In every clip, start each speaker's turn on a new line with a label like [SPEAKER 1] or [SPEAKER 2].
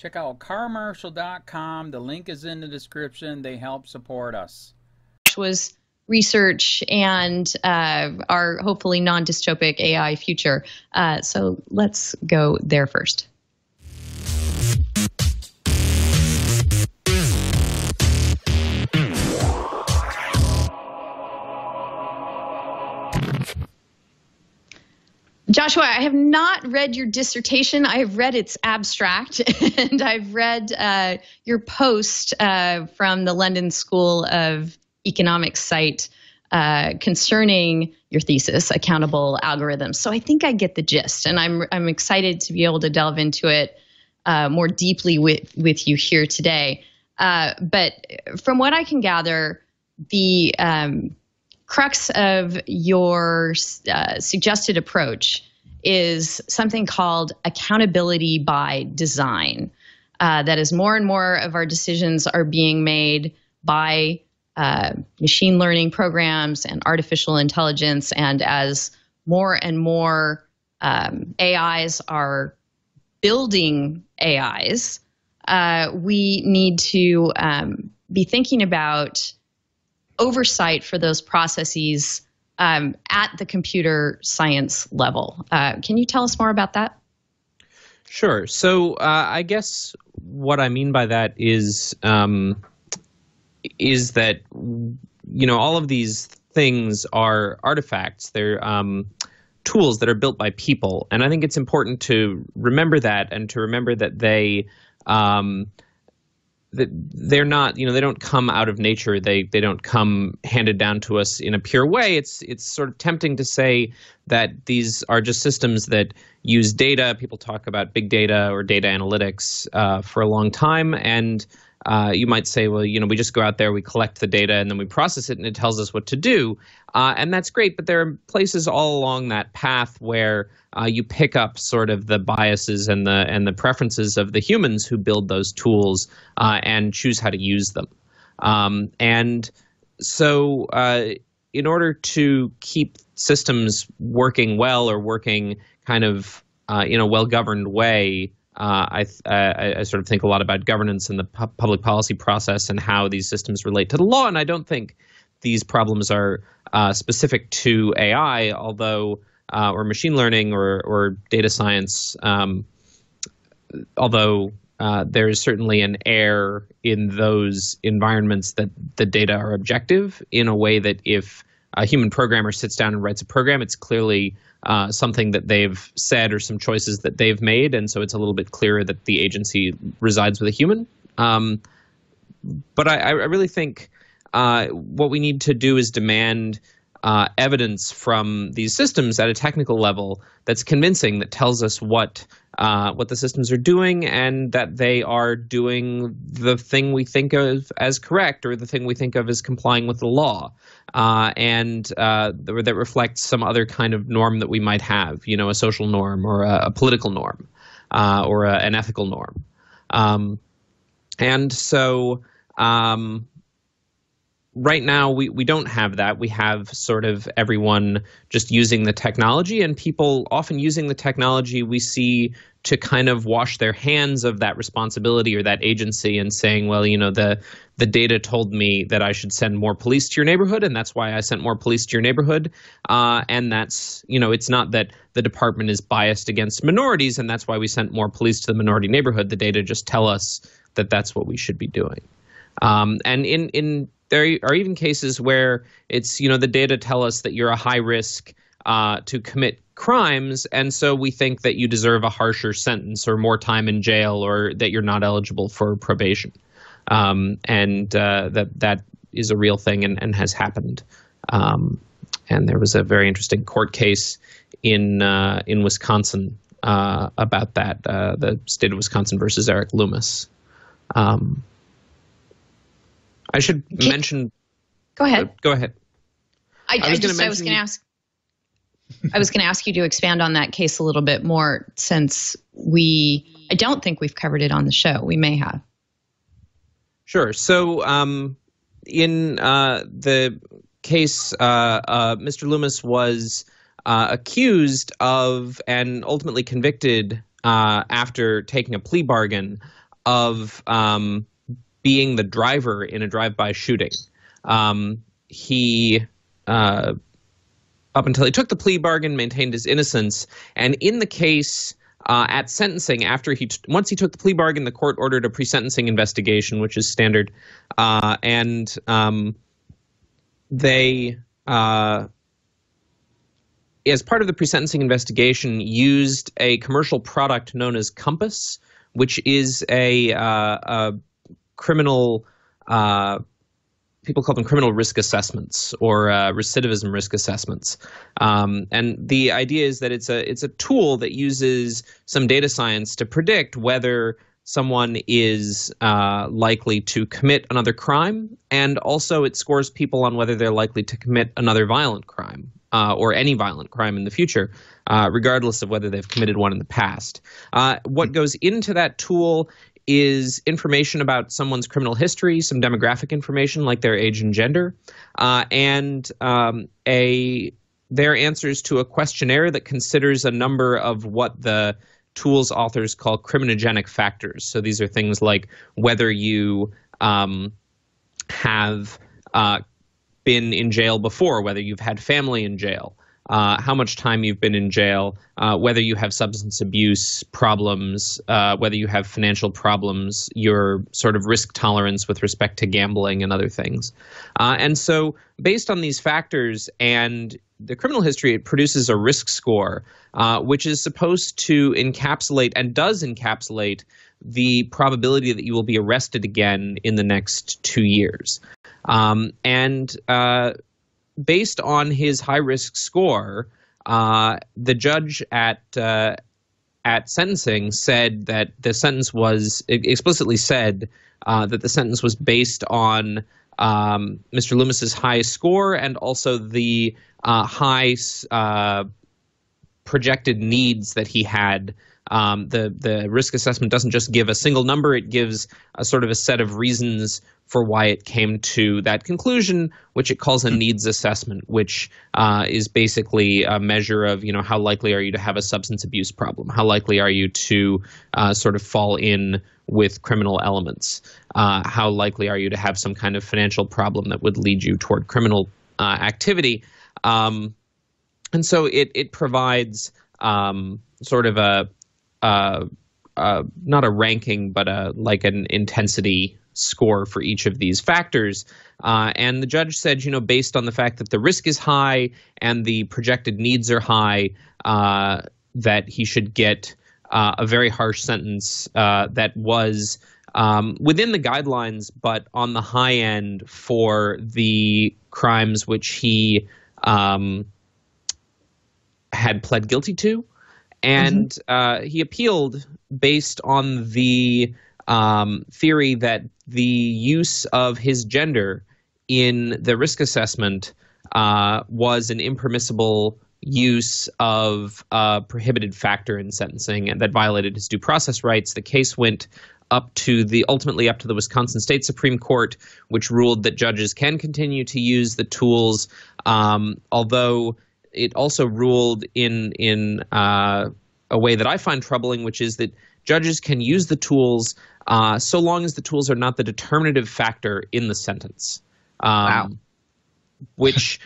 [SPEAKER 1] Check out carmarshal.com. The link is in the description. They help support us.
[SPEAKER 2] Was research and our hopefully non-dystopic AI future. So let's go there first. Joshua, I have not read your dissertation. I have read its abstract, and I've read your post from the London School of Economics site concerning your thesis, accountable algorithms. So I think I get the gist, and I'm excited to be able to delve into it more deeply with you here today. But from what I can gather, the crux of your suggested approach is something called accountability by design. That is, more and more of our decisions are being made by machine learning programs and artificial intelligence. And as more and more AIs are building AIs, we need to be thinking about oversight for those processes at the computer science level. Can you tell us more about that?
[SPEAKER 3] Sure. So I guess what I mean by that is that, you know, all of these things are artifacts. They're tools that are built by people. And I think it's important to remember that, and to remember that that they're not, you know, they don't come out of nature. They don't come handed down to us in a pure way. It's sort of tempting to say that these are just systems that use data. People talk about big data or data analytics for a long time. And you might say, well, you know, we just go out there, we collect the data, and then we process it, and it tells us what to do. And that's great, but there are places all along that path where you pick up sort of the biases and the preferences of the humans who build those tools and choose how to use them. And so in order to keep systems working well, or working kind of in a well-governed way, I sort of think a lot about governance and the public policy process and how these systems relate to the law. And I don't think these problems are specific to AI, although or machine learning or data science, although there is certainly an air in those environments that the data are objective, in a way that if a human programmer sits down and writes a program, it's clearly something that they've said or some choices that they've made, and so it's a little bit clearer that the agency resides with a human. But I really think what we need to do is demand evidence from these systems at a technical level that's convincing, that tells us what the systems are doing, and that they are doing the thing we think of as correct, or the thing we think of as complying with the law, and that reflects some other kind of norm that we might have, you know, a social norm, or a political norm, or an ethical norm. And so right now, we don't have that. We have sort of everyone just using the technology, and people often using the technology we see to kind of wash their hands of that responsibility or that agency, and saying, well, you know, the data told me that I should send more police to your neighborhood, and that's why I sent more police to your neighborhood. And that's, you know, it's not that the department is biased against minorities, and that's why we sent more police to the minority neighborhood. The data just tell us that that's what we should be doing. And there are even cases where it's, you know, the data tell us that you're a high risk to commit crimes, and so we think that you deserve a harsher sentence or more time in jail, or that you're not eligible for probation. And that is a real thing and has happened. And there was a very interesting court case in Wisconsin about that, the state of Wisconsin versus Eric Loomis. I should mention.
[SPEAKER 2] Go ahead.
[SPEAKER 3] Go ahead.
[SPEAKER 2] I was going to ask you to expand on that case a little bit more, since I don't think we've covered it on the show. We may have.
[SPEAKER 3] Sure. So in the case, Mr. Loomis was accused of, and ultimately convicted after taking a plea bargain, of being the driver in a drive-by shooting. He up until he took the plea bargain, maintained his innocence, and in the case at sentencing, after once he took the plea bargain, the court ordered a pre-sentencing investigation, which is standard, and they, as part of the pre-sentencing investigation, used a commercial product known as Compass, which is a criminal. People call them criminal risk assessments or recidivism risk assessments. And the idea is that it's a tool that uses some data science to predict whether someone is likely to commit another crime, and also it scores people on whether they're likely to commit another violent crime or any violent crime in the future, regardless of whether they've committed one in the past. What goes into that tool is information about someone's criminal history, some demographic information like their age and gender, and their answers to a questionnaire that considers a number of what the tool's authors call criminogenic factors. So these are things like whether you have been in jail before, whether you've had family in jail, how much time you've been in jail, whether you have substance abuse problems, whether you have financial problems, your sort of risk tolerance with respect to gambling and other things. And so based on these factors and the criminal history, it produces a risk score, which is supposed to encapsulate and does encapsulate the probability that you will be arrested again in the next 2 years. Based on his high-risk score, the judge at sentencing said that the sentence was explicitly said that the sentence was based on Mr. Loomis's high score and also the high projected needs that he had. The risk assessment doesn't just give a single number; it gives a sort of a set of reasons for why it came to that conclusion, which it calls a needs assessment, which is basically a measure of, how likely are you to have a substance abuse problem? How likely are you to sort of fall in with criminal elements? How likely are you to have some kind of financial problem that would lead you toward criminal activity? And so it provides sort of not a ranking, but like an intensity score for each of these factors. And the judge said, based on the fact that the risk is high and the projected needs are high, that he should get a very harsh sentence that was within the guidelines, but on the high end for the crimes which he had pled guilty to. And he appealed based on the theory that the use of his gender in the risk assessment was an impermissible use of a prohibited factor in sentencing and that violated his due process rights. The case went ultimately up to the Wisconsin State Supreme Court, which ruled that judges can continue to use the tools, although it also ruled in a way that I find troubling, which is that judges can use the tools so long as the tools are not the determinative factor in the sentence.
[SPEAKER 4] Wow.
[SPEAKER 3] Which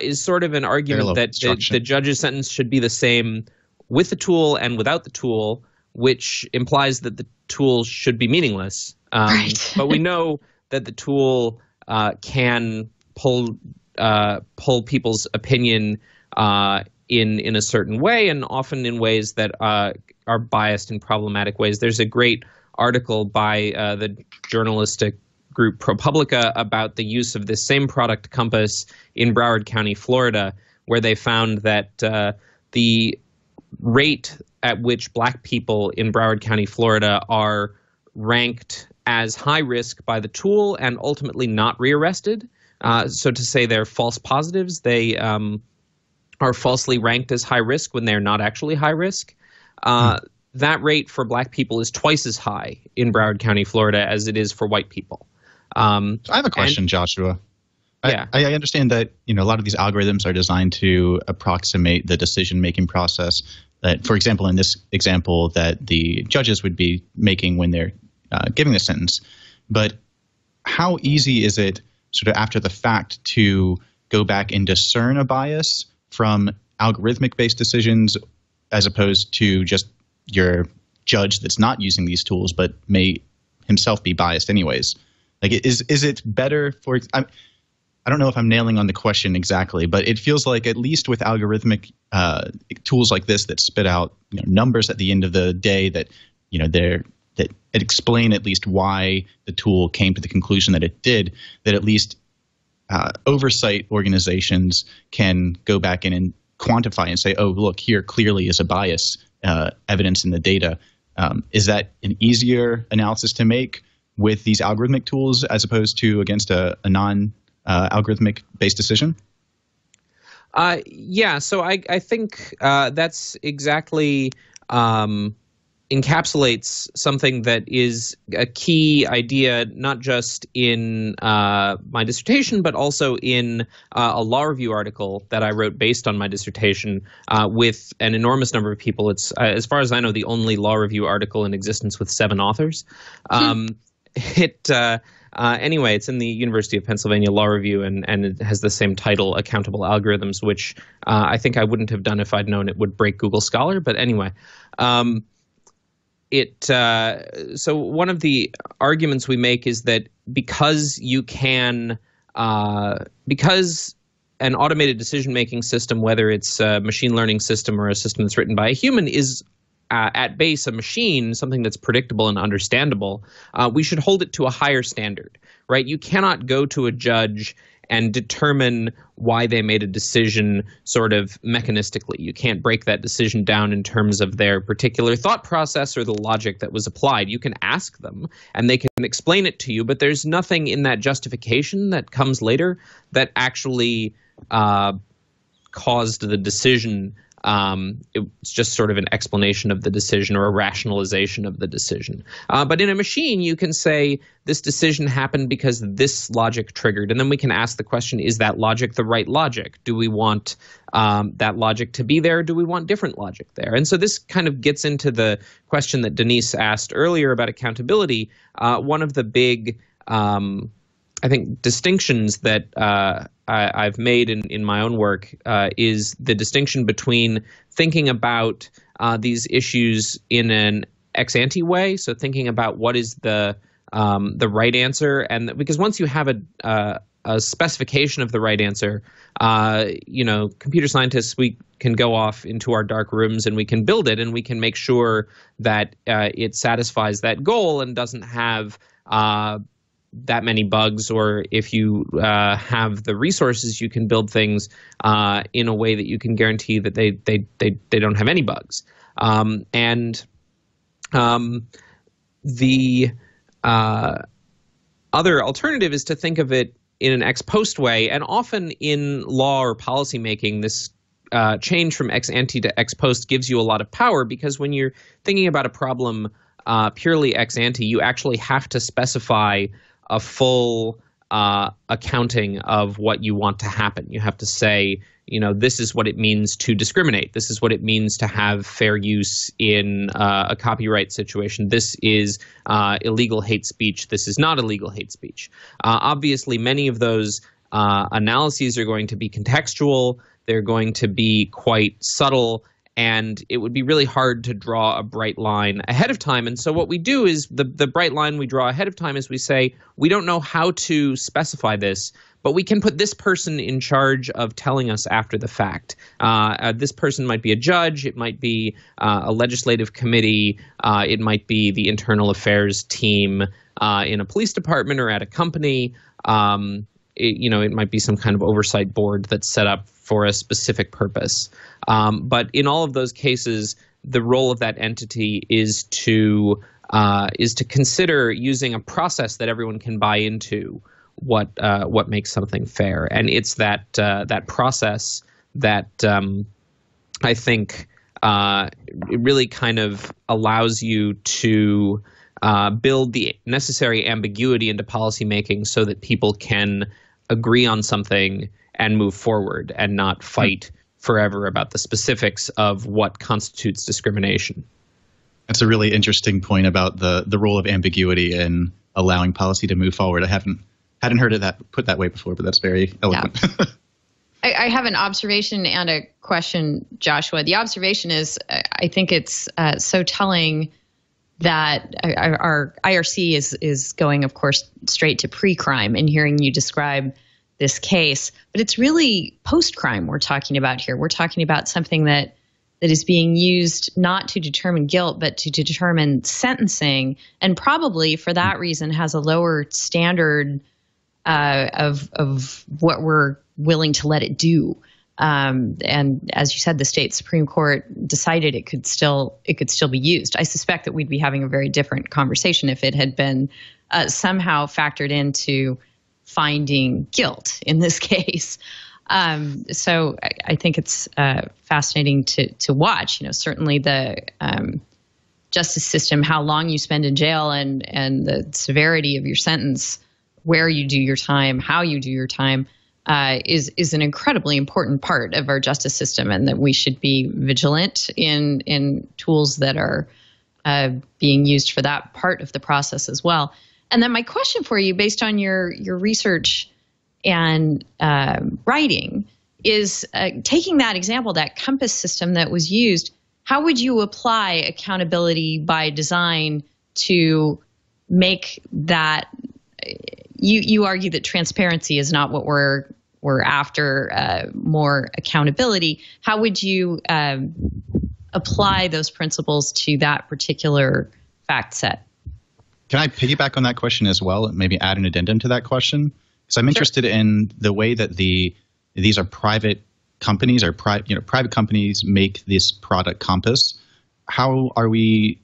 [SPEAKER 3] is sort of an argument that the judge's sentence should be the same with the tool and without the tool, which implies that the tool should be meaningless.
[SPEAKER 2] Right.
[SPEAKER 3] But we know that the tool can pull people's opinion in a certain way, and often in ways that are biased in problematic ways. There's a great article by the journalistic group ProPublica about the use of this same product, Compass, in Broward County, Florida, where they found that the rate at which Black people in Broward County, Florida, are ranked as high risk by the tool and ultimately not rearrested. So to say they're false positives, they are falsely ranked as high risk when they're not actually high risk. That rate for Black people is twice as high in Broward County, Florida, as it is for white people.
[SPEAKER 4] I have a question, Joshua.
[SPEAKER 3] Yeah.
[SPEAKER 4] I understand that a lot of these algorithms are designed to approximate the decision-making process that, for example, in this example, that the judges would be making when they're giving the sentence. But how easy is it sort of after the fact to go back and discern a bias from algorithmic-based decisions as opposed to just your judge that's not using these tools but may himself be biased anyways? Like, is it better for – I don't know if I'm nailing on the question exactly, but it feels like at least with algorithmic tools like this that spit out numbers at the end of the day that that explain at least why the tool came to the conclusion that it did, that at least oversight organizations can go back in and quantify and say, oh, look, here clearly is a bias evidence in the data. Is that an easier analysis to make with these algorithmic tools as opposed to against a non-algorithmic based decision?
[SPEAKER 3] Yeah, so I think that's exactly encapsulates something that is a key idea, not just in my dissertation, but also in a law review article that I wrote based on my dissertation with an enormous number of people. It's, as far as I know, the only law review article in existence with 7 authors. Anyway, it's in the University of Pennsylvania Law Review, and it has the same title, Accountable Algorithms, which I think I wouldn't have done if I'd known it would break Google Scholar. But anyway, so one of the arguments we make is that because an automated decision-making system, whether it's a machine learning system or a system that's written by a human, is at base a machine, something that's predictable and understandable, we should hold it to a higher standard, right? You cannot go to a judge and determine why they made a decision sort of mechanistically. You can't break that decision down in terms of their particular thought process or the logic that was applied. You can ask them and they can explain it to you, but there's nothing in that justification that comes later that actually caused the decision. It's just sort of an explanation of the decision or a rationalization of the decision. But in a machine, you can say this decision happened because this logic triggered. And then we can ask the question, is that logic the right logic? Do we want that logic to be there? Do we want different logic there? And so this kind of gets into the question that Denise asked earlier about accountability. One of the big I think distinctions that I've made in my own work is the distinction between thinking about these issues in an ex ante way, so thinking about what is the right answer, and because once you have a specification of the right answer, computer scientists, we can go off into our dark rooms and we can build it, and we can make sure that it satisfies that goal and doesn't have that many bugs, or if you have the resources, you can build things in a way that you can guarantee that they don't have any bugs. The other alternative is to think of it in an ex post way, and often in law or policy making, this change from ex ante to ex post gives you a lot of power, because when you're thinking about a problem purely ex ante, you actually have to specify a full accounting of what you want to happen. You have to say, this is what it means to discriminate. This is what it means to have fair use in a copyright situation. This is illegal hate speech. This is not illegal hate speech. Obviously, many of those analyses are going to be contextual. They're going to be quite subtle, and it would be really hard to draw a bright line ahead of time. And so what we do is the bright line we draw ahead of time is we say, we don't know how to specify this, but we can put this person in charge of telling us after the fact. This person might be a judge. It might be a legislative committee. It might be the internal affairs team in a police department or at a company. It might be some kind of oversight board that's set up for a specific purpose. But in all of those cases, the role of that entity is to consider using a process that everyone can buy into what makes something fair. And it's that process that I think it really kind of allows you to build the necessary ambiguity into policymaking so that people can agree on something and move forward and not fight forever about the specifics of what constitutes discrimination.
[SPEAKER 4] That's a really interesting point about the role of ambiguity in allowing policy to move forward. I hadn't heard it put that way before, but that's very eloquent.
[SPEAKER 2] Yeah. I have an observation and a question, Joshua. The observation is, I think it's so telling that our IRC is going, of course, straight to pre-crime and hearing you describe this case, but it's really post-crime we're talking about here. We're talking about something that is being used not to determine guilt, but to determine sentencing, and probably for that reason has a lower standard of what we're willing to let it do. And as you said, the state Supreme Court decided it could still be used. I suspect that we'd be having a very different conversation if it had been somehow factored into finding guilt in this case. So I think it's fascinating to watch. Certainly the justice system, how long you spend in jail, and the severity of your sentence, where you do your time, how you do your time, is an incredibly important part of our justice system, and that we should be vigilant in tools that are being used for that part of the process as well. And then my question for you, based on your research and writing, is taking that example, that compass system that was used, how would you apply accountability by design to make that? You argue that transparency is not what we're after, more accountability. How would you apply those principles to that particular fact set?
[SPEAKER 4] Can I piggyback on that question as well and maybe add an addendum to that question? Because I'm interested in the way that these are private companies, or private companies make this product compass. How are we?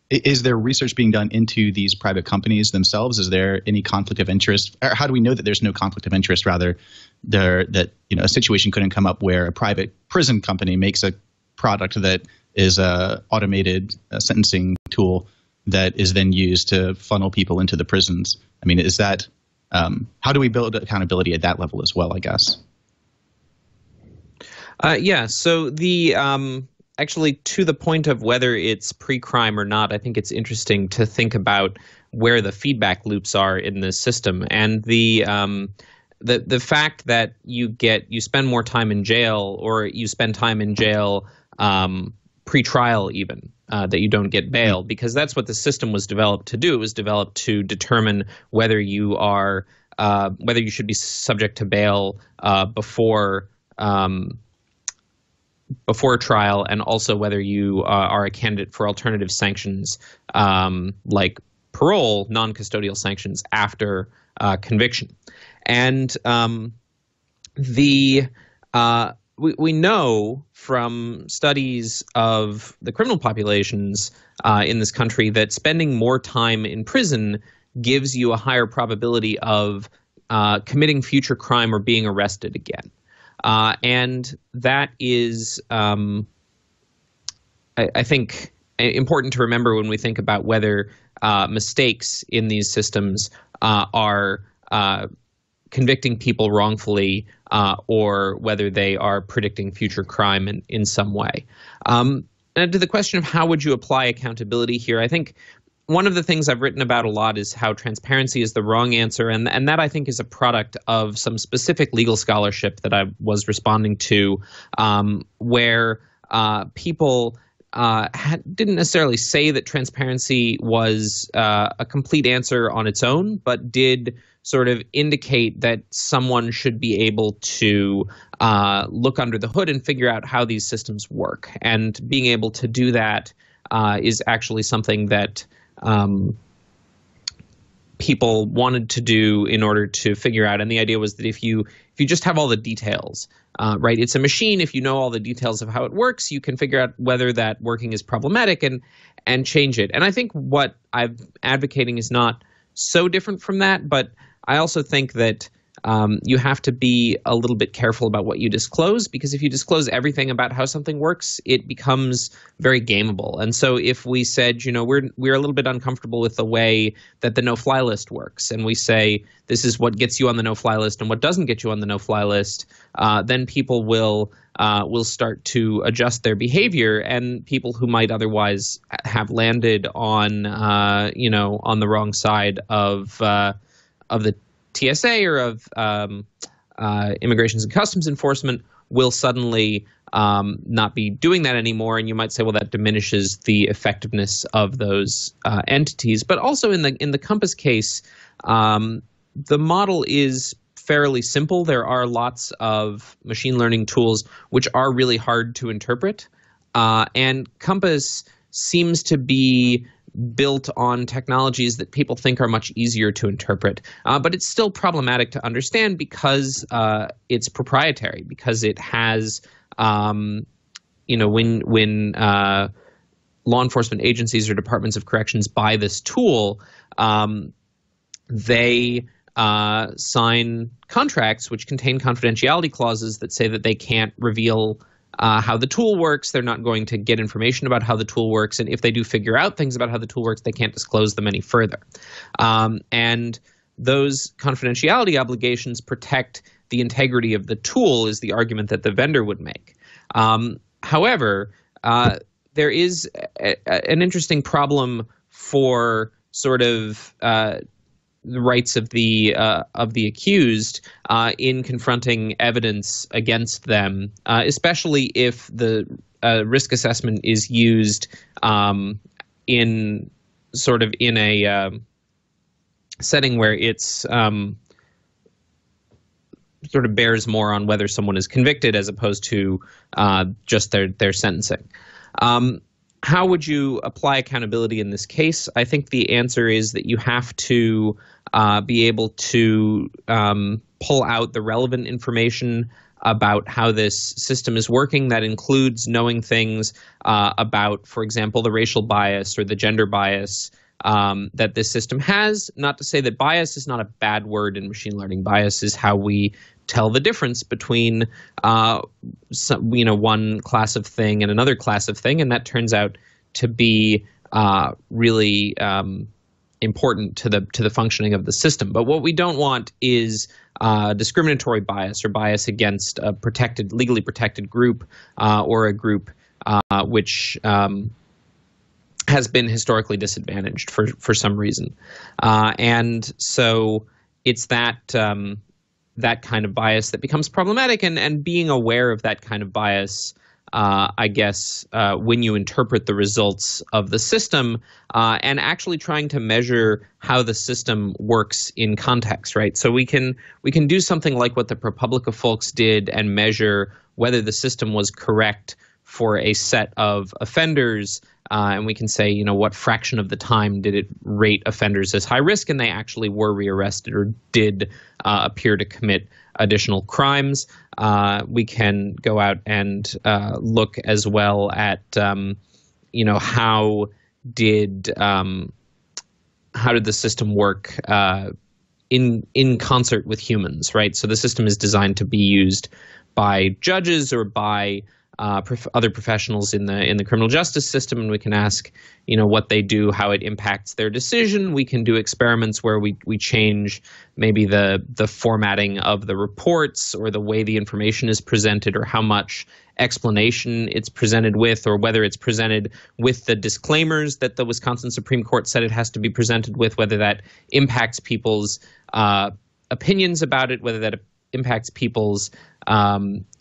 [SPEAKER 4] Is there research being done into these private companies themselves? Is there any conflict of interest? Or how do we know that there's no conflict of interest? Rather, that a situation couldn't come up where a private prison company makes a product that is a automated sentencing tool that is then used to funnel people into the prisons. I mean, is that how do we build accountability at that level as well, I guess?
[SPEAKER 3] So the actually, to the point of whether it's pre-crime or not, I think it's interesting to think about where the feedback loops are in this system, and the fact that you spend more time in jail, or you spend time in jail pre-trial even, that you don't get bail, because that's what the system was developed to do. It was developed to determine whether you should be subject to bail before trial, and also whether you are a candidate for alternative sanctions like parole, non-custodial sanctions after conviction. And we know from studies of the criminal populations in this country that spending more time in prison gives you a higher probability of committing future crime or being arrested again. And that is, I think, important to remember when we think about whether mistakes in these systems are convicting people wrongfully, or whether they are predicting future crime in some way. And to the question of how would you apply accountability here, I think one of the things I've written about a lot is how transparency is the wrong answer, and that I think is a product of some specific legal scholarship that I was responding to, where people didn't necessarily say that transparency was a complete answer on its own, but did sort of indicate that someone should be able to look under the hood and figure out how these systems work. And being able to do that is actually something that people wanted to do in order to figure out. And the idea was that if you just have all the details, right, it's a machine. If you know all the details of how it works, you can figure out whether that working is problematic and change it. And I think what I'm advocating is not so different from that, but I also think that you have to be a little bit careful about what you disclose, because if you disclose everything about how something works, it becomes very gameable. And so if we said, we're a little bit uncomfortable with the way that the no-fly list works, and we say this is what gets you on the no-fly list and what doesn't get you on the no-fly list, then people will start to adjust their behavior, and people who might otherwise have landed on on the wrong side of the TSA or of Immigrations and Customs Enforcement will suddenly not be doing that anymore, and you might say, well, that diminishes the effectiveness of those entities. But also in the Compass case, the model is fairly simple. There are lots of machine learning tools which are really hard to interpret, and Compass seems to be built on technologies that people think are much easier to interpret. But it's still problematic to understand because it's proprietary, because it has, when law enforcement agencies or departments of corrections buy this tool, they sign contracts which contain confidentiality clauses that say that they can't reveal how the tool works. They're not going to get information about how the tool works. And if they do figure out things about how the tool works, they can't disclose them any further. And those confidentiality obligations protect the integrity of the tool is the argument that the vendor would make. However, there is an interesting problem for sort of the rights of the accused in confronting evidence against them, especially if the risk assessment is used in a setting where it's sort of bears more on whether someone is convicted as opposed to just their sentencing. How would you apply accountability in this case? I think the answer is that you have to be able to pull out the relevant information about how this system is working. That includes knowing things about, for example, the racial bias or the gender bias that this system has. Not to say that bias is not a bad word in machine learning. Bias is how we tell the difference between one class of thing and another class of thing, and that turns out to be really important to the functioning of the system. But what we don't want is discriminatory bias or bias against a legally protected group or a group which has been historically disadvantaged for some reason. And so it's that kind of bias that becomes problematic, and being aware of that kind of bias, I guess, when you interpret the results of the system and actually trying to measure how the system works in context, right? So we can do something like what the ProPublica folks did and measure whether the system was correct for a set of offenders, and we can say, what fraction of the time did it rate offenders as high risk, and they actually were rearrested or did appear to commit additional crimes. We can go out and look as well at, how did the system work in concert with humans, right? So the system is designed to be used by judges or by other professionals in the criminal justice system, and we can ask, what they do, how it impacts their decision. We can do experiments where we change maybe the formatting of the reports or the way the information is presented or how much explanation it's presented with, or whether it's presented with the disclaimers that the Wisconsin Supreme Court said it has to be presented with, whether that impacts people's opinions about it, whether that impacts people's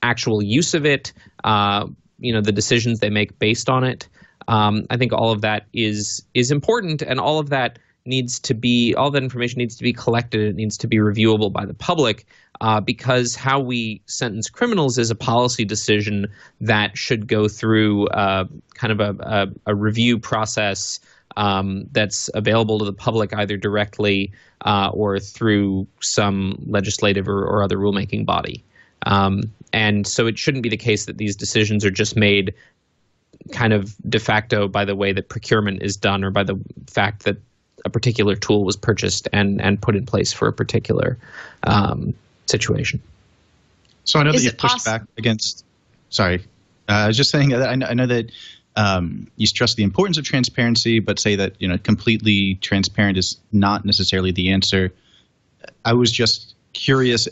[SPEAKER 3] actual use of it, the decisions they make based on it. I think all of that is important, and all of that information needs to be collected. It needs to be reviewable by the public, because how we sentence criminals is a policy decision that should go through kind of a review process that's available to the public either directly or through some legislative or other rulemaking body. And so it shouldn't be the case that these decisions are just made kind of de facto by the way that procurement is done, or by the fact that a particular tool was purchased and put in place for a particular situation.
[SPEAKER 4] So I know that you've pushed back against. Sorry, I was just saying that I know that you stress the importance of transparency, but say that completely transparent is not necessarily the answer. I was just curious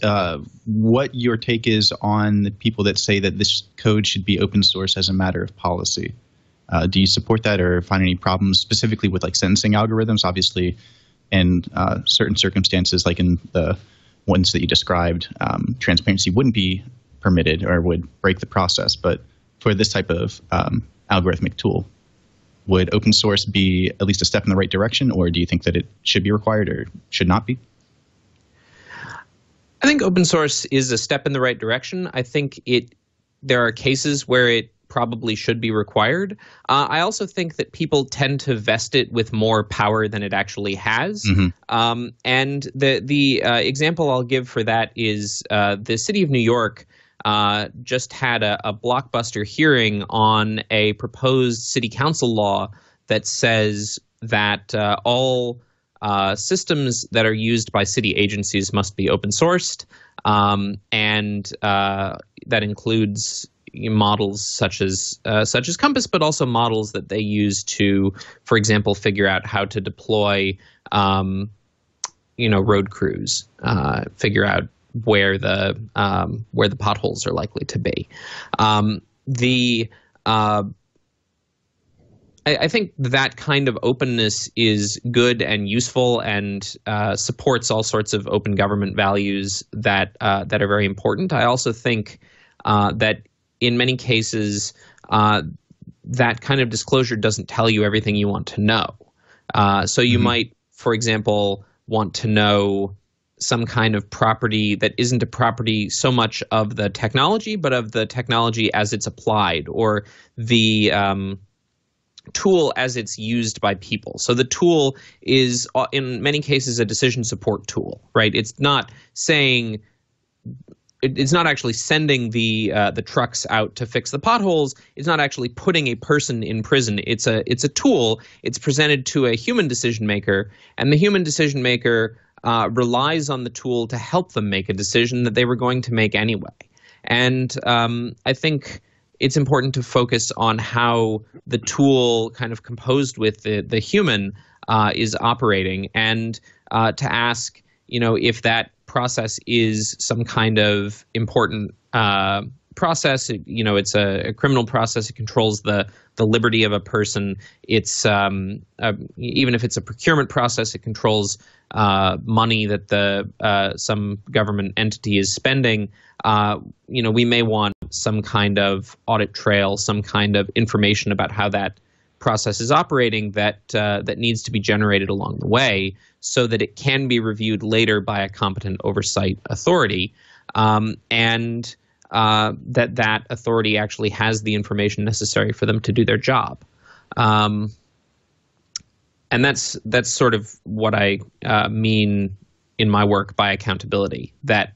[SPEAKER 4] what your take is on the people that say that this code should be open source as a matter of policy. Do you support that or find any problems specifically with like sentencing algorithms? Obviously, in certain circumstances, like in the ones that you described, transparency wouldn't be permitted or would break the process. But for this type of algorithmic tool, would open source be at least a step in the right direction, or do you think that it should be required or should not be?
[SPEAKER 3] I think open source is a step in the right direction. I think there are cases where it probably should be required. I also think that people tend to vest it with more power than it actually has. Mm-hmm. And the example I'll give for that is the city of New York just had a blockbuster hearing on a proposed city council law that says that all systems that are used by city agencies must be open sourced, and that includes models such as Compass, but also models that they use to, for example, figure out how to deploy, road crews, figure out where the potholes are likely to be. I think that kind of openness is good and useful and supports all sorts of open government values that are very important. I also think that in many cases, that kind of disclosure doesn't tell you everything you want to know. So you might, for example, want to know some kind of property that isn't a property so much of the technology, but of the technology as it's applied, or the tool as it's used by people. So the tool is, in many cases, a decision support tool, right? It's not saying, it's not actually sending the trucks out to fix the potholes. It's not actually putting a person in prison. It's a tool. It's presented to a human decision maker, and the human decision maker relies on the tool to help them make a decision that they were going to make anyway. And I think it's important to focus on how the tool kind of composed with the human is operating, and to ask, if that process is some kind of important process. It's a criminal process. It controls the liberty of a person. It's even if it's a procurement process, it controls money that some government entity is spending. We may want some kind of audit trail, some kind of information about how that process is operating that needs to be generated along the way, so that it can be reviewed later by a competent oversight authority, and that authority actually has the information necessary for them to do their job. And that's sort of what I mean in my work by accountability, that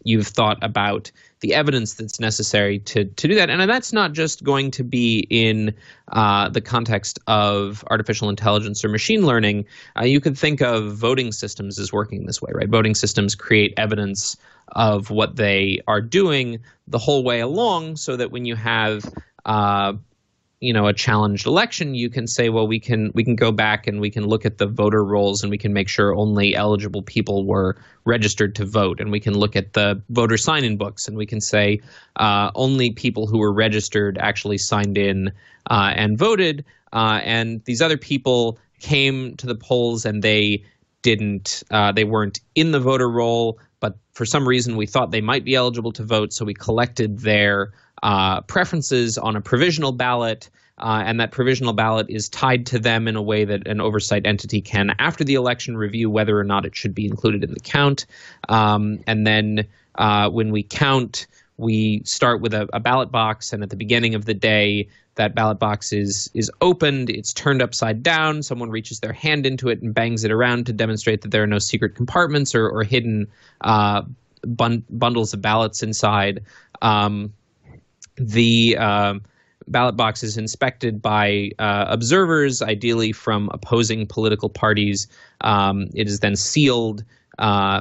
[SPEAKER 3] you've thought about the evidence that's necessary to do that. And that's not just going to be in the context of artificial intelligence or machine learning. You could think of voting systems as working this way, right? Voting systems create evidence of what they are doing the whole way along, so that when you have a challenged election, you can say, well, we can go back and we can look at the voter rolls, and we can make sure only eligible people were registered to vote, and we can look at the voter sign-in books, and we can say only people who were registered actually signed in and voted, and these other people came to the polls and they weren't in the voter roll, but for some reason we thought they might be eligible to vote, so we collected their preferences on a provisional ballot, and that provisional ballot is tied to them in a way that an oversight entity can, after the election, review whether or not it should be included in the count. And then when we count, we start with a ballot box, and at the beginning of the day, that ballot box is opened, it's turned upside down, someone reaches their hand into it and bangs it around to demonstrate that there are no secret compartments or hidden bundles of ballots inside. The ballot box is inspected by observers, ideally from opposing political parties. It is then sealed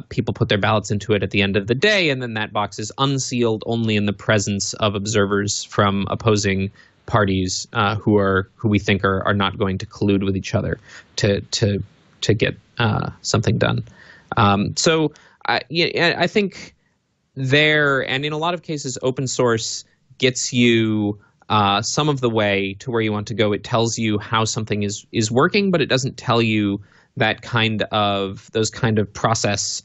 [SPEAKER 3] people put their ballots into it at the end of the day, and then that box is unsealed only in the presence of observers from opposing parties who we think are not going to collude with each other to get something done. So I think there, and in a lot of cases, open source gets you some of the way to where you want to go. It tells you how something is working, but it doesn't tell you those kind of process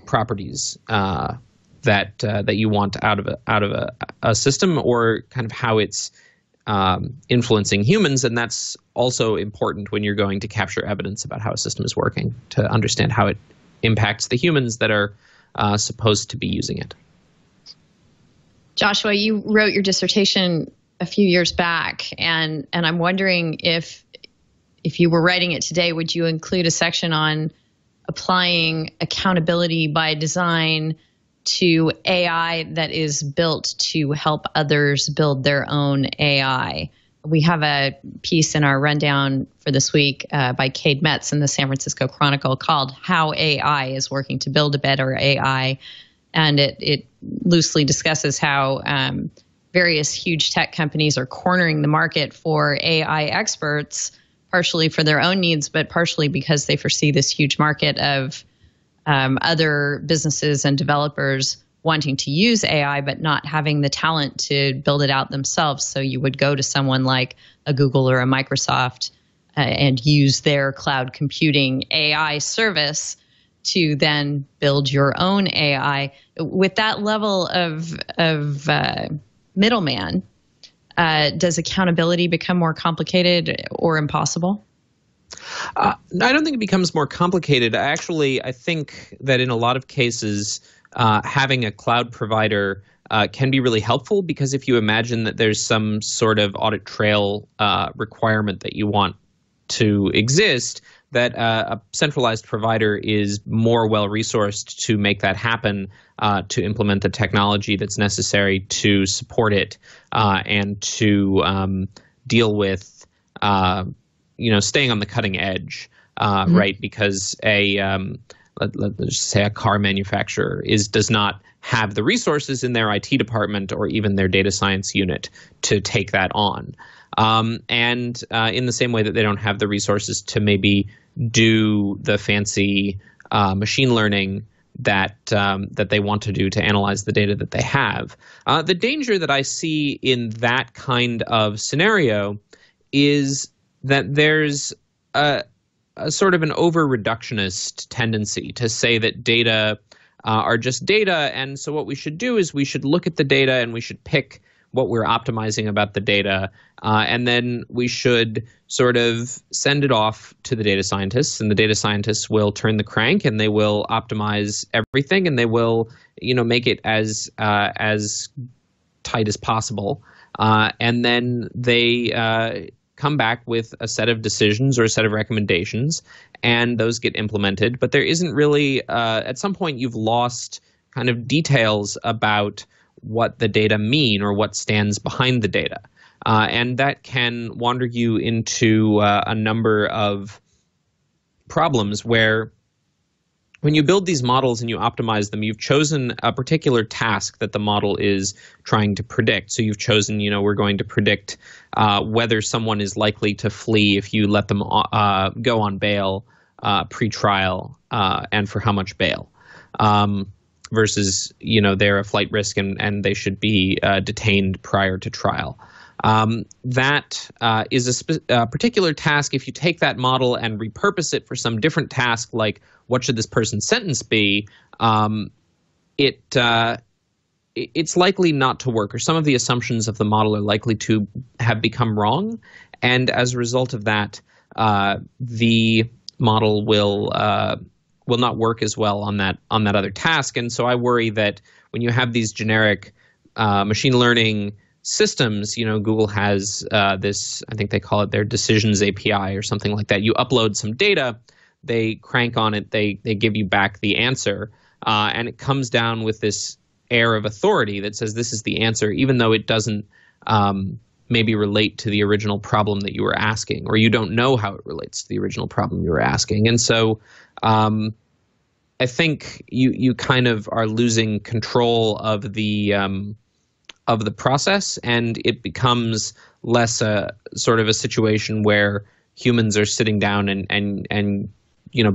[SPEAKER 3] properties that you want out of a system, or kind of how it's influencing humans. And that's also important when you're going to capture evidence about how a system is working, to understand how it impacts the humans that are supposed to be using it.
[SPEAKER 2] Joshua, you wrote your dissertation a few years back, and I'm wondering if you were writing it today, would you include a section on applying accountability by design to AI that is built to help others build their own AI? We have a piece in our rundown for this week by Cade Metz in the San Francisco Chronicle called "How AI is Working to Build a Better AI." And it loosely discusses how various huge tech companies are cornering the market for AI experts, partially for their own needs, but partially because they foresee this huge market of other businesses and developers wanting to use AI, but not having the talent to build it out themselves. So you would go to someone like a Google or a Microsoft and use their cloud computing AI service to then build your own AI. With that level of middleman, does accountability become more complicated or impossible?
[SPEAKER 3] I don't think it becomes more complicated. I think that in a lot of cases, having a cloud provider can be really helpful, because if you imagine that there's some sort of audit trail requirement that you want to exist, that a centralized provider is more well-resourced to make that happen, to implement the technology that's necessary to support it, and to deal with, staying on the cutting edge, right? Because let's just say a car manufacturer does not have the resources in their IT department or even their data science unit to take that on. And in the same way that they don't have the resources to maybe do the fancy machine learning that they want to do to analyze the data that they have. The danger that I see in that kind of scenario is that there's a sort of an over-reductionist tendency to say that data are just data, and so what we should do is we should look at the data and we should pick what we're optimizing about the data, and then we should sort of send it off to the data scientists, and the data scientists will turn the crank and they will optimize everything, and they will, make it as tight as possible, and then they come back with a set of decisions or a set of recommendations, and those get implemented. But there isn't really, at some point you've lost kind of details about what the data mean or what stands behind the data. And that can wander you into a number of problems where when you build these models and you optimize them, you've chosen a particular task that the model is trying to predict. So you've chosen, we're going to predict whether someone is likely to flee if you let them go on bail pre-trial, and for how much bail. Versus, they're a flight risk and they should be detained prior to trial. That is a particular task. If you take that model and repurpose it for some different task, like what should this person's sentence be, it's likely not to work, or some of the assumptions of the model are likely to have become wrong. And as a result of that, the model will not work as well on that other task. And so I worry that when you have these generic machine learning systems, Google has this, I think they call it their decisions API or something like that. You upload some data, they crank on it, they give you back the answer, and it comes down with this air of authority that says this is the answer, even though it doesn't maybe relate to the original problem that you were asking, or you don't know how it relates to the original problem you were asking. And so I think you kind of are losing control of the process, and it becomes less a sort of a situation where humans are sitting down and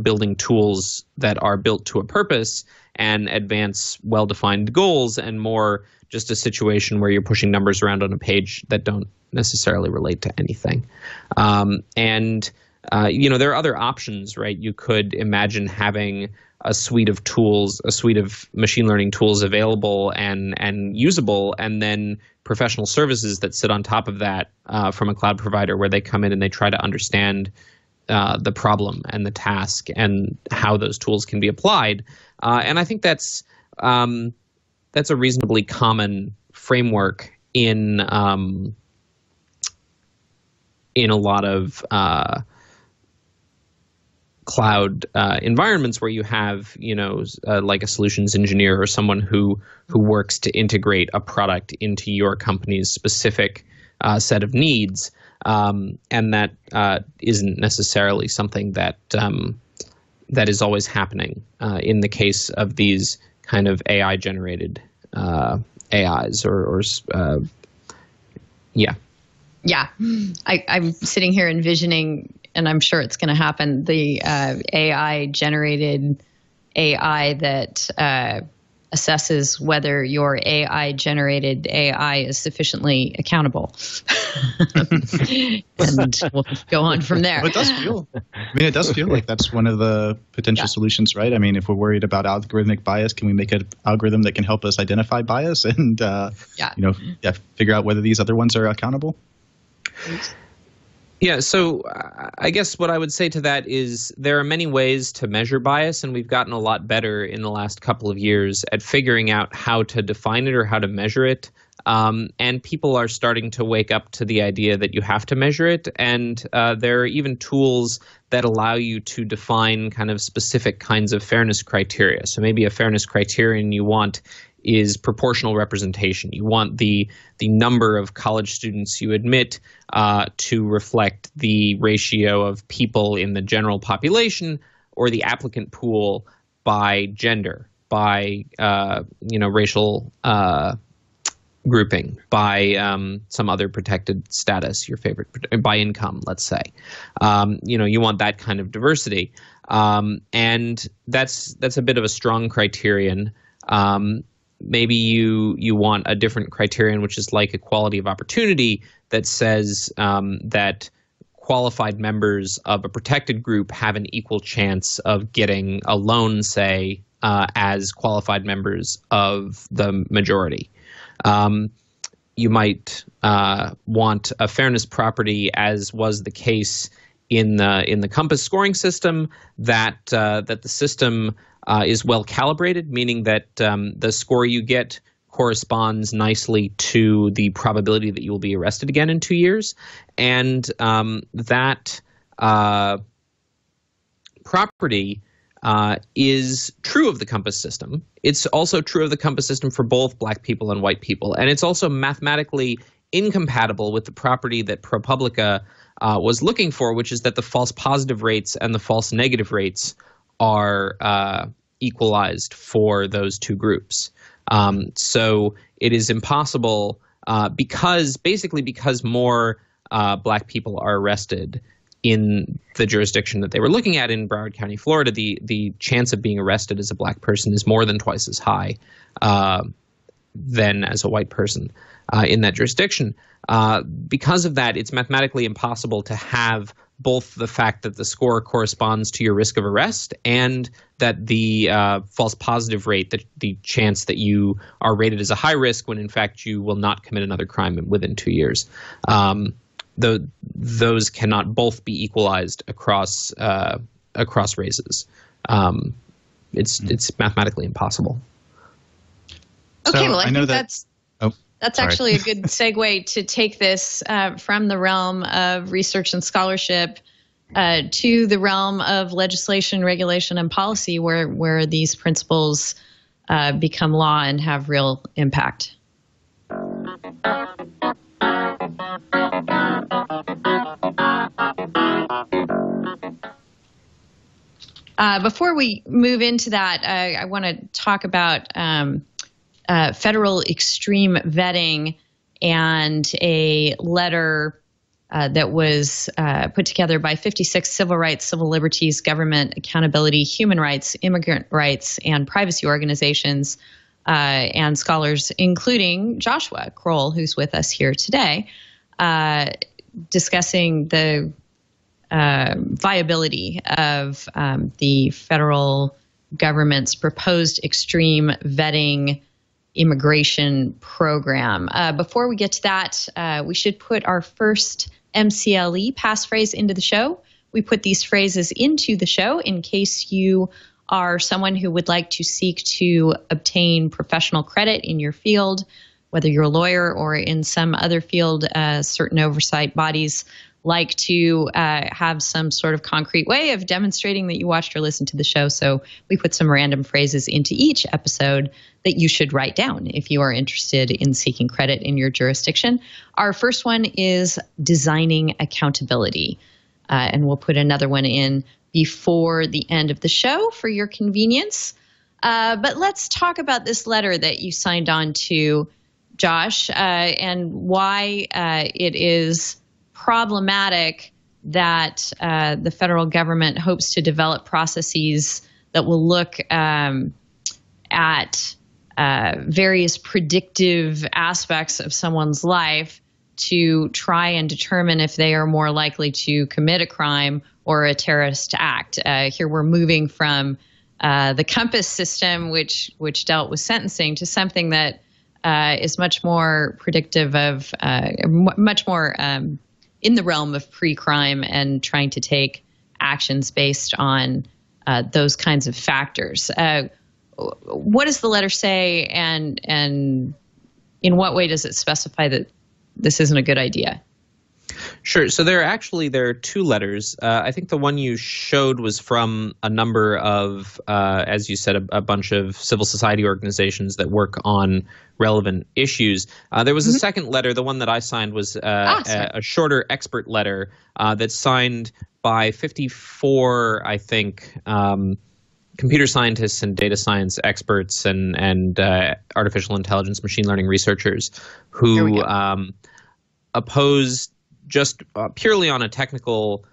[SPEAKER 3] building tools that are built to a purpose and advance well-defined goals, and more just a situation where you're pushing numbers around on a page that don't necessarily relate to anything. There are other options, right? You could imagine having a suite of tools, a suite of machine learning tools available and usable, and then professional services that sit on top of that from a cloud provider, where they come in and they try to understand the problem and the task and how those tools can be applied. And I think that's a reasonably common framework in a lot of cloud environments, where you have, like a solutions engineer or someone who works to integrate a product into your company's specific set of needs. And that isn't necessarily something that is always happening in the case of these kind of AI-generated AIs yeah.
[SPEAKER 2] Yeah, I'm sitting here envisioning, and I'm sure it's going to happen, the AI-generated AI that assesses whether your AI-generated AI is sufficiently accountable. And we'll go on from there.
[SPEAKER 4] But it does feel like that's one of the potential solutions, right? I mean, if we're worried about algorithmic bias, can we make an algorithm that can help us identify bias and figure out whether these other ones are accountable?
[SPEAKER 3] Yeah, so I guess what I would say to that is there are many ways to measure bias, and we've gotten a lot better in the last couple of years at figuring out how to define it or how to measure it. And people are starting to wake up to the idea that you have to measure it. And there are even tools that allow you to define kind of specific kinds of fairness criteria. So maybe a fairness criterion you want is proportional representation. You want the number of college students you admit to reflect the ratio of people in the general population or the applicant pool by gender, by racial grouping, by some other protected status, your favorite, by income, let's say. You want that kind of diversity, and that's a bit of a strong criterion. Maybe you want a different criterion, which is like equality of opportunity, that says that qualified members of a protected group have an equal chance of getting a loan, say, as qualified members of the majority. You might want a fairness property, as was the case in the Compass scoring system, that the system is well calibrated, meaning that the score you get corresponds nicely to the probability that you will be arrested again in 2 years, and that property is true of the Compass system. It's also true of the Compass system for both black people and white people, and it's also mathematically incompatible with the property that ProPublica was looking for, which is that the false positive rates and the false negative rates are equalized for those two groups. So it is impossible because more black people are arrested in the jurisdiction that they were looking at in Broward County, Florida. The chance of being arrested as a black person is more than twice as high than as a white person in that jurisdiction. Because of that, it's mathematically impossible to have both the fact that the score corresponds to your risk of arrest and that the false positive rate, the chance that you are rated as a high risk when in fact you will not commit another crime within 2 years. Those cannot both be equalized across races. It's mathematically impossible.
[SPEAKER 2] Okay,
[SPEAKER 4] so
[SPEAKER 2] well, I think
[SPEAKER 4] that's
[SPEAKER 2] actually a good segue to take this from the realm of research and scholarship to the realm of legislation, regulation, and policy, where these principles become law and have real impact. Before we move into that, I want to talk about federal extreme vetting and a letter that was put together by 56 civil rights, civil liberties, government accountability, human rights, immigrant rights, and privacy organizations and scholars, including Joshua Kroll, who's with us here today, discussing the viability of the federal government's proposed extreme vetting immigration program. Before we get to that, we should put our first MCLE passphrase into the show. We put these phrases into the show in case you are someone who would like to seek to obtain professional credit in your field, whether you're a lawyer or in some other field. Certain oversight bodies like to have some sort of concrete way of demonstrating that you watched or listened to the show. So we put some random phrases into each episode that you should write down if you are interested in seeking credit in your jurisdiction. Our first one is designing accountability. And we'll put another one in before the end of the show for your convenience. But let's talk about this letter that you signed on to, Josh, and why it is problematic that the federal government hopes to develop processes that will look at various predictive aspects of someone's life to try and determine if they are more likely to commit a crime or a terrorist act. Here we're moving from the COMPAS system, which dealt with sentencing, to something that is much more predictive of, much more in the realm of pre-crime and trying to take actions based on those kinds of factors. What does the letter say, and in what way does it specify that this isn't a good idea?
[SPEAKER 3] Sure. So there are two letters. I think the one you showed was from a number of, as you said, a bunch of civil society organizations that work on relevant issues. There was a second letter. The one that I signed was a shorter expert letter that's signed by 54, I think, computer scientists and data science experts and artificial intelligence, machine learning researchers who oppose just purely on its technical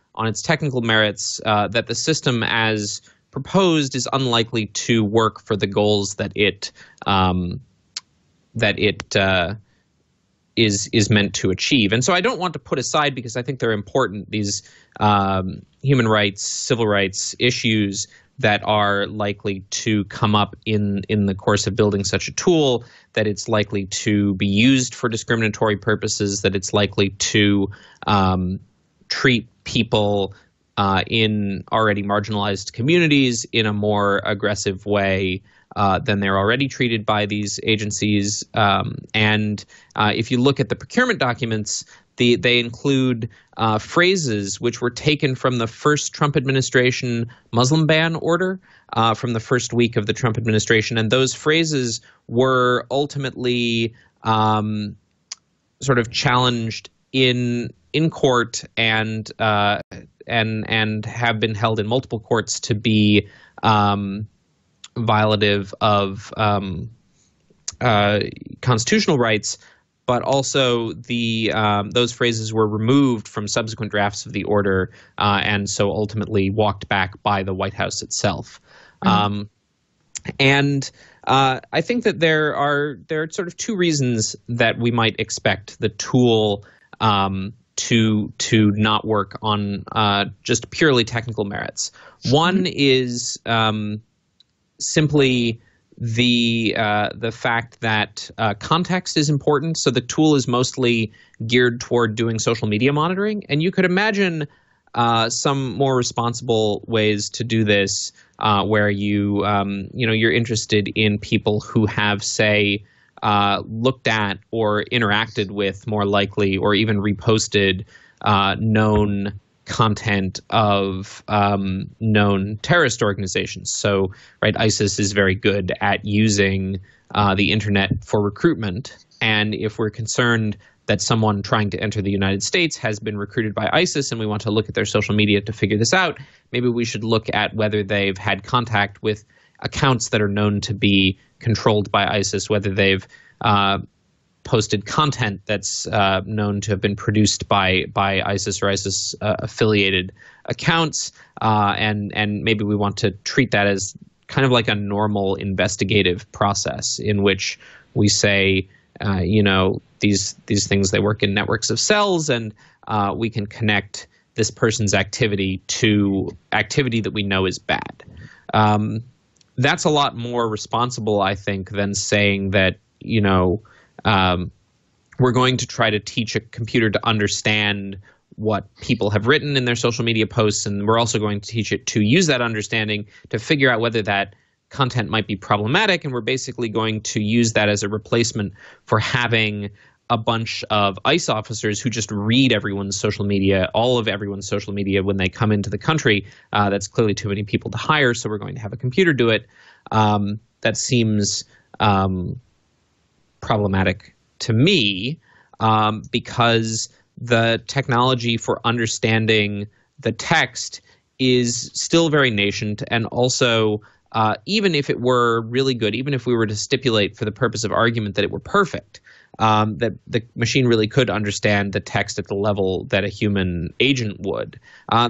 [SPEAKER 3] merits that the system as proposed is unlikely to work for the goals that it is meant to achieve. And so I don't want to put aside, because I think they're important, these human rights, civil rights issues that are likely to come up in the course of building such a tool, that it's likely to be used for discriminatory purposes, that it's likely to treat people in already marginalized communities in a more aggressive way than they're already treated by these agencies. And if you look at the procurement documents, they include phrases which were taken from the first Trump administration Muslim ban order from the first week of the Trump administration. And those phrases were ultimately sort of challenged in court and have been held in multiple courts to be violative of constitutional rights. But also those phrases were removed from subsequent drafts of the order, and so ultimately walked back by the White House itself. And I think that there are sort of two reasons that we might expect the tool to not work on just purely technical merits. One is simply the fact that context is important. So the tool is mostly geared toward doing social media monitoring, and you could imagine some more responsible ways to do this, where you're interested in people who have, say, looked at or interacted with more likely, or even reposted known content of known terrorist organizations. So, right, ISIS is very good at using the internet for recruitment, And if we're concerned that someone trying to enter the United States has been recruited by ISIS and we want to look at their social media to figure this out, maybe we should look at whether they've had contact with accounts that are known to be controlled by ISIS, whether they've posted content that's known to have been produced by ISIS or ISIS affiliated accounts, and maybe we want to treat that as kind of like a normal investigative process in which we say, these things, they work in networks of cells, and we can connect this person's activity to activity that we know is bad. That's a lot more responsible, I think, than saying that, we're going to try to teach a computer to understand what people have written in their social media posts, and we're also going to teach it to use that understanding to figure out whether that content might be problematic, and we're basically going to use that as a replacement for having a bunch of ICE officers who just read everyone's social media, all of everyone's social media when they come into the country. That's clearly too many people to hire, so we're going to have a computer do it. That seems problematic to me because the technology for understanding the text is still very nascent, and also even if it were really good, even if we were to stipulate for the purpose of argument that it were perfect, that the machine really could understand the text at the level that a human agent would,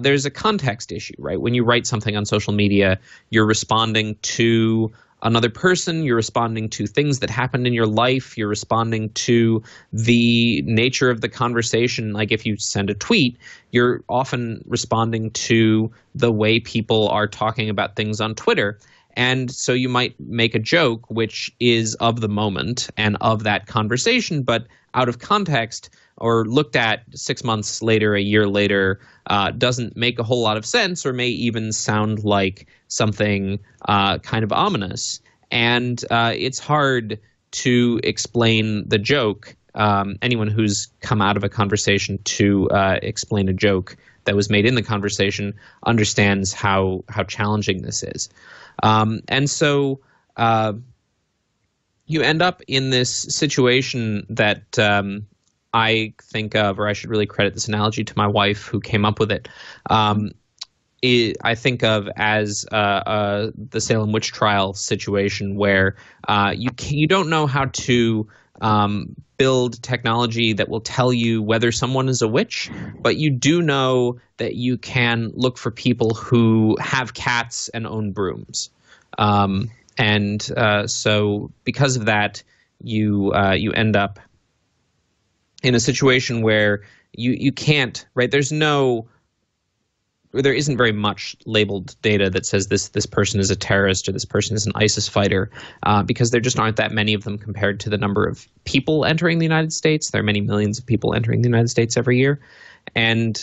[SPEAKER 3] there's a context issue, right? When you write something on social media, you're responding to another person, you're responding to things that happened in your life, you're responding to the nature of the conversation. Like if you send a tweet, you're often responding to the way people are talking about things on Twitter. And so you might make a joke which is of the moment and of that conversation, but out of context or looked at 6 months later, a year later, doesn't make a whole lot of sense, or may even sound like something kind of ominous. And it's hard to explain the joke. Anyone who's come out of a conversation to explain a joke that was made in the conversation understands how challenging this is. And so you end up in this situation that I think of, or I should really credit this analogy to my wife who came up with it. I think of as the Salem witch trial situation where you don't know how to build technology that will tell you whether someone is a witch, but you do know that you can look for people who have cats and own brooms. So because of that, you end up in a situation where you can't, right? There isn't very much labeled data that says this person is a terrorist or this person is an ISIS fighter, because there just aren't that many of them compared to the number of people entering the United States. There are many millions of people entering the United States every year. And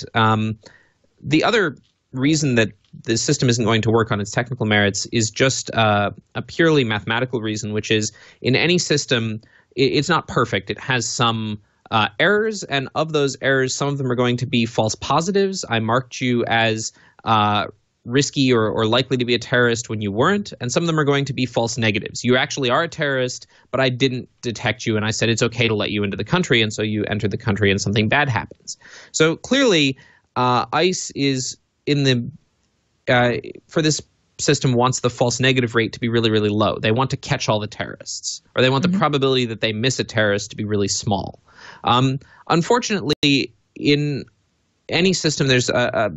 [SPEAKER 3] the other reason that the system isn't going to work on its technical merits is just a purely mathematical reason, which is in any system, it's not perfect. It has some errors, and of those errors, some of them are going to be false positives. I marked you as risky or likely to be a terrorist when you weren't, and some of them are going to be false negatives. You actually are a terrorist, but I didn't detect you, and I said it's okay to let you into the country, and so you entered the country and something bad happens. So clearly, ICE is in the for this system wants the false negative rate to be really, really low. They want to catch all the terrorists, or they want the probability that they miss a terrorist to be really small. Unfortunately, in any system, there's a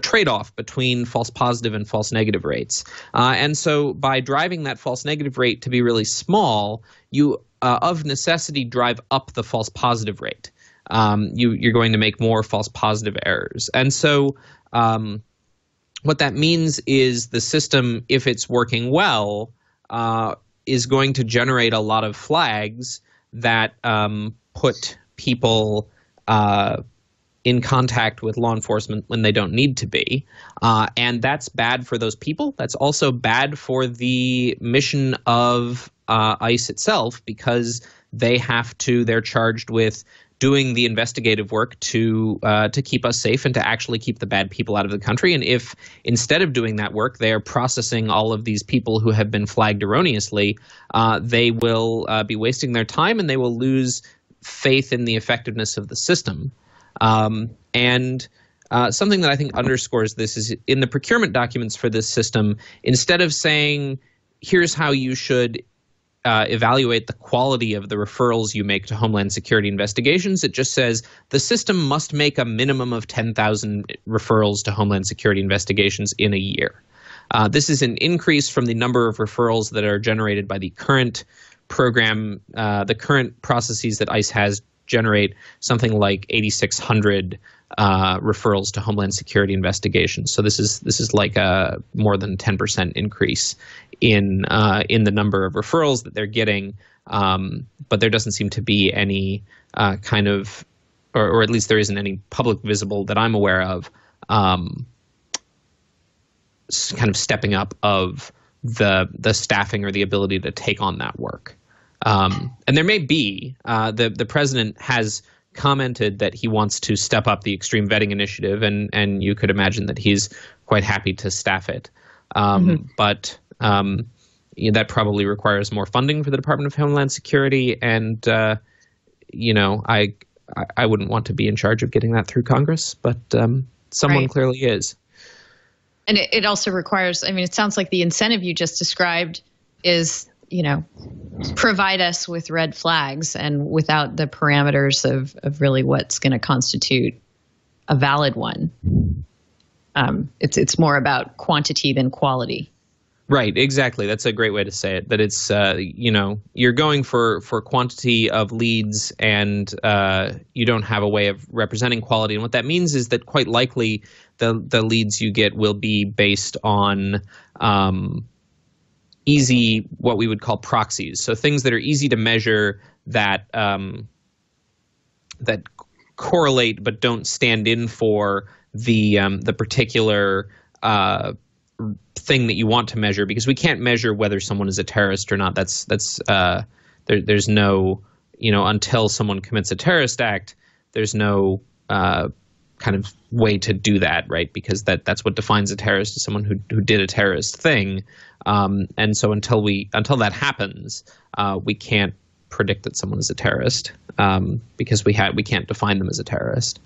[SPEAKER 3] trade-off between false positive and false negative rates. And so by driving that false negative rate to be really small, you of necessity drive up the false positive rate. You're going to make more false positive errors. And so what that means is the system, if it's working well, is going to generate a lot of flags that put people in contact with law enforcement when they don't need to be. And that's bad for those people. That's also bad for the mission of ICE itself, because they're charged with doing the investigative work to keep us safe and to actually keep the bad people out of the country. And if instead of doing that work, they are processing all of these people who have been flagged erroneously, they will be wasting their time and they will lose faith in the effectiveness of the system. And something that I think underscores this is in the procurement documents for this system, instead of saying, here's how you should evaluate the quality of the referrals you make to Homeland Security investigations, it just says the system must make a minimum of 10,000 referrals to Homeland Security investigations in a year. This is an increase from the number of referrals that are generated by the current program. The current processes that ICE has generate something like 8,600 referrals to Homeland Security investigations. So this is like a more than 10% increase in the number of referrals that they're getting. But there doesn't seem to be any kind of, or at least there isn't any public visible that I'm aware of, kind of stepping up of the staffing or the ability to take on that work. And there may be, the president has commented that he wants to step up the extreme vetting initiative, and you could imagine that he's quite happy to staff it. But that probably requires more funding for the Department of Homeland Security, and I wouldn't want to be in charge of getting that through Congress, but someone clearly is.
[SPEAKER 2] And it also requires, I mean, it sounds like the incentive you just described is, provide us with red flags, and without the parameters of really what's going to constitute a valid one. It's more about quantity than quality.
[SPEAKER 3] Right, exactly. That's a great way to say it. That it's, you're going for quantity of leads, and you don't have a way of representing quality. And what that means is that quite likely the leads you get will be based on easy, what we would call proxies. So things that are easy to measure that that correlate but don't stand in for the particular thing that you want to measure, because we can't measure whether someone is a terrorist or not. There's no, until someone commits a terrorist act, there's no kind of way to do that, right? Because that's what defines a terrorist, is someone who did a terrorist thing. And so until that happens, we can't predict that someone is a terrorist, because we can't define them as a terrorist.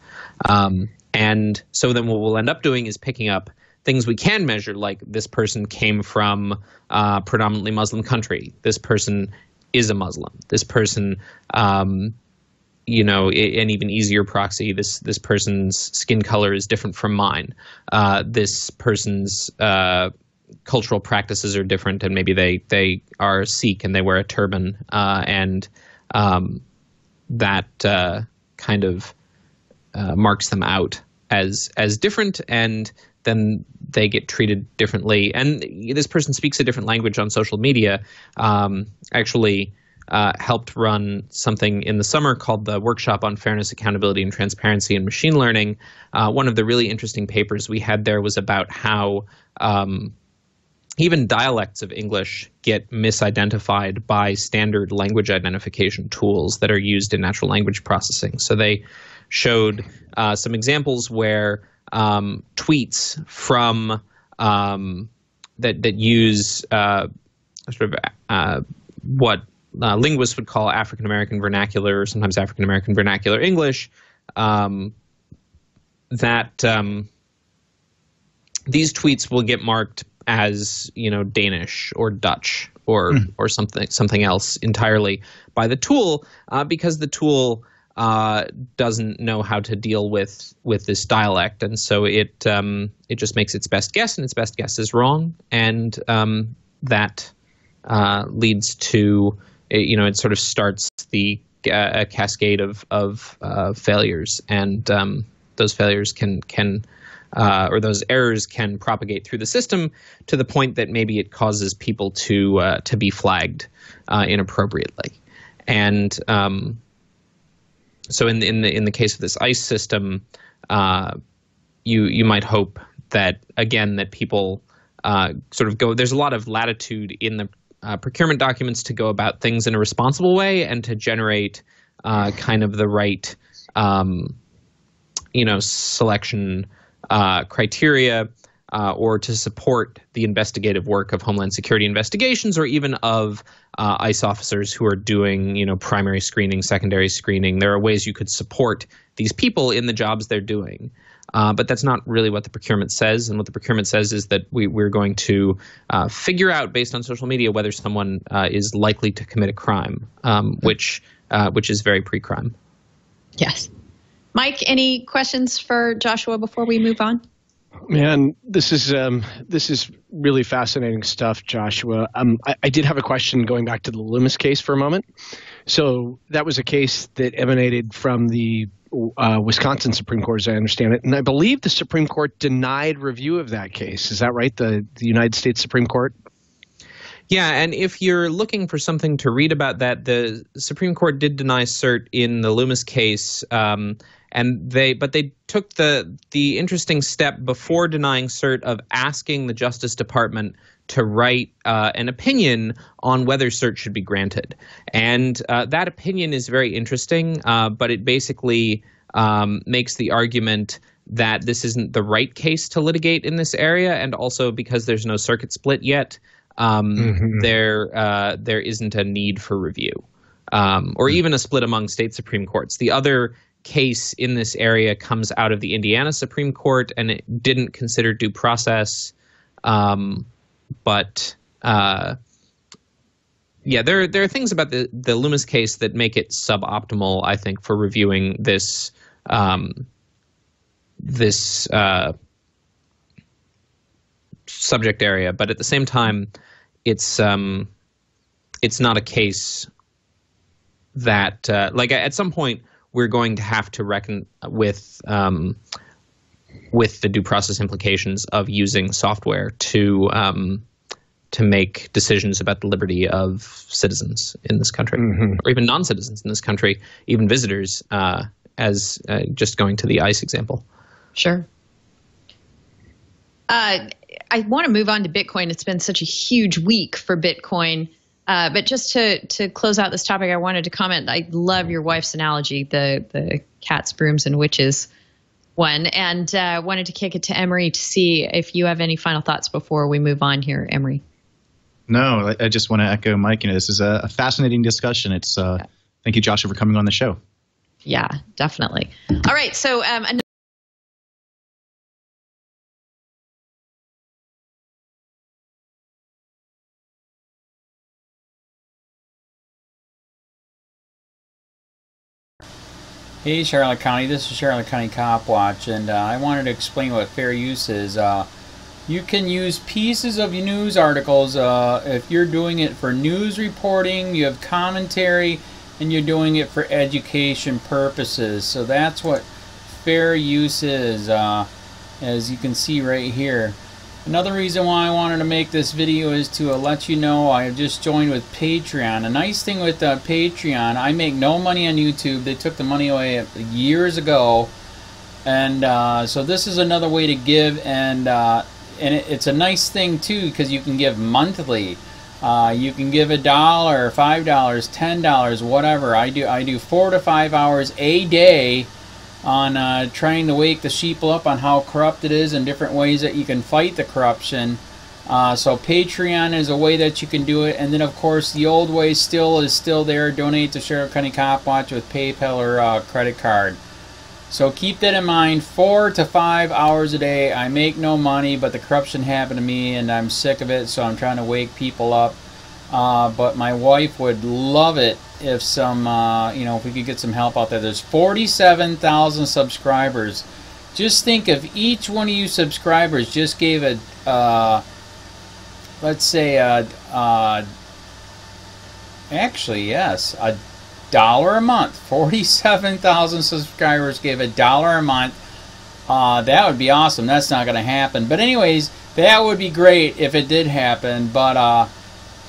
[SPEAKER 3] And so then what we'll end up doing is picking up things we can measure, like this person came from a predominantly Muslim country. This person is a Muslim. This person, an even easier proxy, this person's skin color is different from mine. This person's cultural practices are different, and maybe they are Sikh and they wear a turban, and that kind of marks them out as different, and then they get treated differently. And this person speaks a different language on social media. Actually helped run something in the summer called the Workshop on Fairness, Accountability, and Transparency in Machine Learning. One of the really interesting papers we had there was about how even dialects of English get misidentified by standard language identification tools that are used in natural language processing. So they showed some examples where tweets from that use what linguists would call African American vernacular, or sometimes African American vernacular English, these tweets will get marked as Danish or Dutch or something else entirely by the tool, because the tool doesn't know how to deal with this dialect, and so it just makes its best guess, and its best guess is wrong, and that leads to it sort of starts the cascade of failures, and those failures can or those errors can propagate through the system to the point that maybe it causes people to be flagged inappropriately, and so in the case of this ICE system, you might hope that, again, that people sort of go. There's a lot of latitude in procurement documents to go about things in a responsible way and to generate kind of the right, selection criteria, or to support the investigative work of Homeland Security investigations, or even of ICE officers who are doing, primary screening, secondary screening. There are ways you could support these people in the jobs they're doing. But that's not really what the procurement says. And what the procurement says is that we're going to figure out, based on social media, whether someone is likely to commit a crime, which is very pre-crime.
[SPEAKER 2] Yes. Mike, any questions for Joshua before we move on?
[SPEAKER 5] Man, this is really fascinating stuff, Joshua. I did have a question going back to the Loomis case for a moment. So that was a case that emanated from the Wisconsin Supreme Court, as I understand it. And I believe the Supreme Court denied review of that case. Is that right? The United States Supreme Court?
[SPEAKER 3] Yeah, and if you're looking for something to read about that, the Supreme Court did deny cert in the Loomis case, but they took the interesting step before denying cert of asking the Justice Department to write an opinion on whether cert should be granted. And that opinion is very interesting, but it basically makes the argument that this isn't the right case to litigate in this area, and also because there's no circuit split yet, there isn't a need for review, or even a split among state Supreme Courts. The other case in this area comes out of the Indiana Supreme Court, and it didn't consider due process. But there are things about the Loomis case that make it suboptimal, I think, for reviewing this subject area. But at the same time, it's not a case that at some point we're going to have to reckon with the due process implications of using software to make decisions about the liberty of citizens in this country, or even non-citizens in this country, even visitors, as just going to the ICE example.
[SPEAKER 2] Sure. I want to move on to Bitcoin. It's been such a huge week for Bitcoin. But just to close out this topic, I wanted to comment. I love your wife's analogy, the cats, brooms, and witches one, and wanted to kick it to Emery to see if you have any final thoughts before we move on here, Emery.
[SPEAKER 4] No, I just want to echo Mike. This is a fascinating discussion. It's thank you, Joshua, for coming on the show.
[SPEAKER 2] Yeah, definitely. All right, so
[SPEAKER 1] Hey Charlotte County, this is Charlotte County COPWATCH, and I wanted to explain what fair use is. You can use pieces of news articles if you're doing it for news reporting, you have commentary, and you're doing it for education purposes. So that's what fair use is, as you can see right here. Another reason why I wanted to make this video is to let you know I have just joined with Patreon. A nice thing with Patreon, I make no money on YouTube. They took the money away years ago, and so this is another way to give, and it's a nice thing too because you can give monthly. You can give $1, $5, $10, whatever. I do 4 to 5 hours a day on trying to wake the sheep up on how corrupt it is and different ways that you can fight the corruption. So Patreon is a way that you can do it, and then of course the old way is still there. Donate to Sheriff County COPWATCH with PayPal or credit card. So keep that in mind. 4 to 5 hours a day. I make no money, but the corruption happened to me and I'm sick of it, so I'm trying to wake people up. But my wife would love it if if we could get some help out there. There's 47,000 subscribers. Just think if each one of you subscribers just gave let's say actually yes, $1 a month. 47,000 subscribers gave $1 a month. That would be awesome. That's not going to happen. But anyways, that would be great if it did happen. But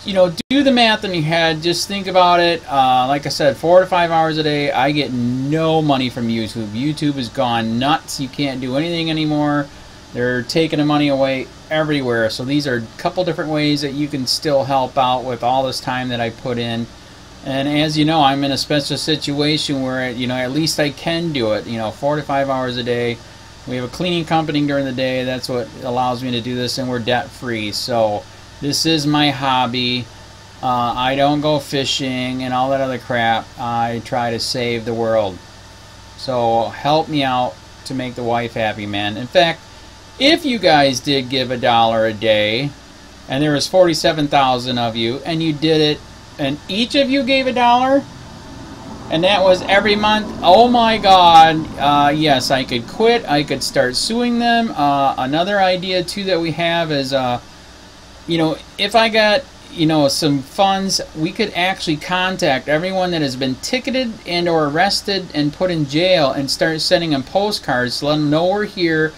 [SPEAKER 1] do the math in your head. Just think about it. Like I said, 4 to 5 hours a day. I get no money from YouTube. YouTube has gone nuts. You can't do anything anymore. They're taking the money away everywhere. So these are a couple different ways that you can still help out with all this time that I put in. And as you know, I'm in a special situation where, you know, at least I can do it, you know, 4 to 5 hours a day. We have a cleaning company during the day. That's what allows me to do this, and we're debt free. So this is my hobby. I don't go fishing and all that other crap. I try to save the world. So help me out to make the wife happy, man. In fact, if you guys did give $1 a day, and there was 47,000 of you, and you did it, and each of you gave $1, and that was every month, oh my God, yes, I could quit. I could start suing them. Another idea too that we have is, you know, if I got, you know, some funds, we could actually contact everyone that has been ticketed and or arrested and put in jail and start sending them postcards to let them know we're here,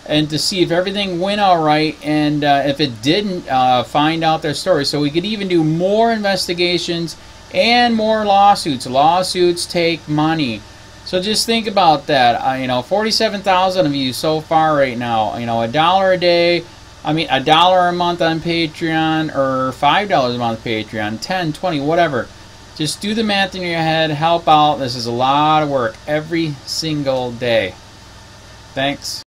[SPEAKER 1] and to see if everything went all right, and if it didn't, find out their story. So we could even do more investigations and more lawsuits. Lawsuits take money. So just think about that. You know, 47,000 of you so far right now. You know, $1 a day. I mean, $1 a month on Patreon, or $5 a month Patreon, 10, 20, whatever. Just do the math in your head. Help out. This is a lot of work every single day. Thanks.